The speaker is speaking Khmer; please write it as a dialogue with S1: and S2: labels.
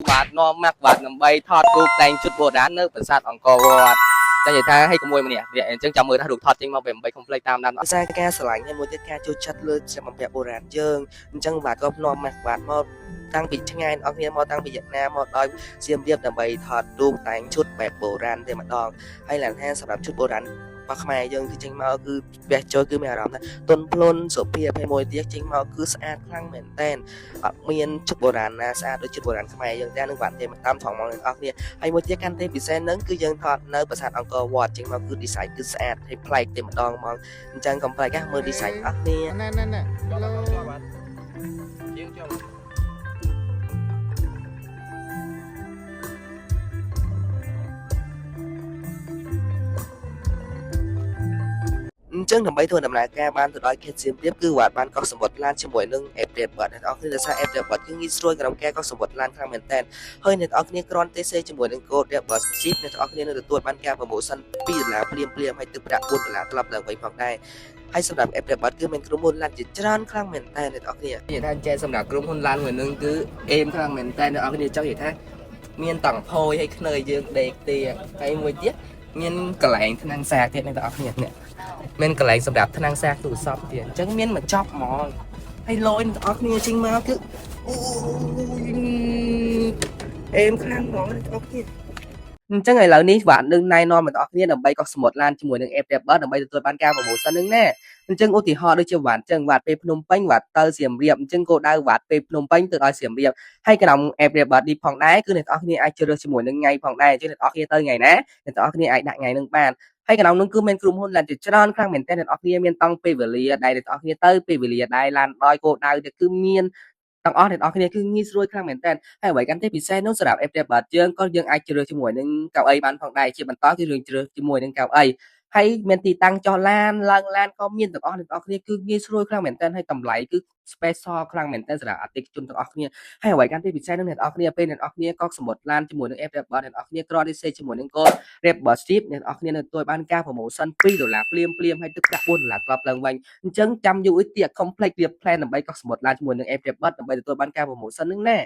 S1: បាទនាំមកបាទដើម្បីថតរូបតែងជុតបុរាណនៅប្រាសាទអង្គរវត្តចានិយាយថាឲ្យក្មួយម្នាក់អញ្ចឹងចាំមើលថារូបថតចេញមកដើម្បីកុំភ្លេចតាមដានភាសាការឆ្លាញ់ហើយមួយទៀតការចូលចិត្តលើសម្ភារៈបុរាណយើងអញ្ចឹងបាទក៏នាំមកបាទមកតាំងពីឆ្ងាយអស់គ្នាមកតាំងពីវៀតណាមមកដល់សៀមរាបដើម្បីថតរូបតែងជុតបែបបុរាណតែម្ដងហើយឡើងថាសម្រាប់ជុតបុរាណរបស់ខ្មែរយើងគឺចេញមកគឺវះចូលគឺមានអារម្មណ៍ថាទន់ភ្លន់សុភាពហើយមួយទៀតចេញមកគឺស្អាតខ្លាំងមែនតែនអត់មានជុតបុរាណណាស្អាតដូចជុតបុរាណខ្មែរយើងតែនឹងបាទទេតាមថងមកអ្នកនរគ្នាហើយមួយទៀតកាន់តែពិសេសហ្នឹងគឺយើងថតនៅប្រាសាទអង្គរវត្តចេញមកគឺ design គឺស្អាតហើយប្លែកតែម្ដងហ្មងអញ្ចឹងកុំភ្លេចណាមើល design អស់គ្នា
S2: ណែ
S1: ជាងចូលអញ្ចឹងដើម្បីធ្វើដំណើរការបានទៅដល់ខេត្តសៀមរាបគឺវត្តបានកោះសមុទ្រឡានជាមួយនឹង Airport បាទអ្នកនរគ្នាដោយសារ Airport គឺងាយស្រួលក្នុងការកោះសមុទ្រឡានខ្លាំងមែនតើហើយអ្នកនរគ្នាគ្រាន់តែសេជាមួយនឹង code Airport Ship អ្នកនរគ្នានឹងទទួលបានការ promotion $2ភ្លាមហើយទឹកប្រាក់$4ត្រឡប់ឡើងវិញផងដែរហើយសម្រាប់ Airport គឺមានក្រុមហ៊ុនឡានជាច្រើនខ្លាំងមែនតើអ្នកនរគ្នានិយាយថាចែសម្រាប់ក្រុមហ៊ុនឡានមួយនឹងគឺអេមខ្លាំងមែនតើអ្នកនរគ្នាចង់និយាយថាមានតង់ផយឲ្យខ្នើយយើងដេកទេហើយមួយទៀតមានកន្លែងថ្នាំងសាកទៀតអ្នកនរគ្នានេះមានកន្លែងសម្រាប់ថ្នាំងសាកទូរស័ព្ទទៀតអញ្ចឹងមានមកចប់ហ្មងហើយលយអ្នកនរគ្នាចេញមកគឺអូអេមខ្លាំងហ្មងអ្នកនរគ្នាអញ្ចឹងឥឡូវនេះបាទនឹងណែនាំអ្នកនរគ្នាដើម្បីកោះសមុទ្រឡានជាមួយនឹង App Rapper ដើម្បីទទួលបានការ promotion នឹងណាអញ្ចឹងឧទាហរណ៍ដូចជាវ៉ាត់អញ្ចឹងវ៉ាត់ពេលភ្នំពេញវ៉ាត់ទៅសៀមរាបអញ្ចឹងគោលដៅវ៉ាត់ពេលភ្នំពេញទៅដល់សៀមរាបហើយក្នុង App Rapper នេះផងដែរគឺអ្នកនរគ្នាអាចជ្រើសរើសជាមួយនឹងថ្ងៃផងដែរអញ្ចឹងអ្នកនរគ្នាទៅថ្ងៃណាអ្នកនរគ្នាអាចដាក់ថ្ងៃនឹងបានហើយក្នុងនោះគឺមានក្រុមហ៊ុនឡានជាច្រើនខ្លាំងមែនតើអ្នកនរគ្នាមានតង់ពេលវេលាដែលអ្នកនរគ្នាទៅពេលវេលាដែរឡានដោយគោលដៅនេះគឺមានទាំងអស់អ្នកនរគ្នាគឺងាយស្រួលខ្លាំងមែនតើហើយអ្វីកាន់តែពិសេសនោះសម្រាប់ App Rapper យើងក៏យើងអាចជ្រើសជាមួយនឹងកៅអីបានផងដែរជាបន្តគឺយើងជ្រើសជាមួយនឹងកៅអីហើយមានទីតាំងចុះឡានឡើងឡានក៏មានទាំងអស់អ្នកនរគ្នាគឺងាយស្រួលខ្លាំងមែនតើហើយតម្លៃគឺ special ខ្លាំងមែនតើសម្រាប់អតិថិជនទាំងអស់គ្នាហើយអ្វីកាន់តែពិសេសនោះអ្នកនរគ្នាពេលអ្នកនរគ្នាក៏សមុទ្រឡានជាមួយនឹង App Rapper អ្នកនរគ្នាគ្រាន់តែសេជាមួយនឹងកូដ Rapper Ship អ្នកនរគ្នានឹងទទួលបានការ promotion $2ភ្លាមហើយទឹកប្រាក់$4ត្រឡប់ឡើងវិញអញ្ចឹងចាំយូរអ៊ីទៀត complex វា plan ដើម្បីកោះសមុទ្រឡានជាមួយនឹង App Rapper ដើម្បីទទួលបានការ promotion នឹងណា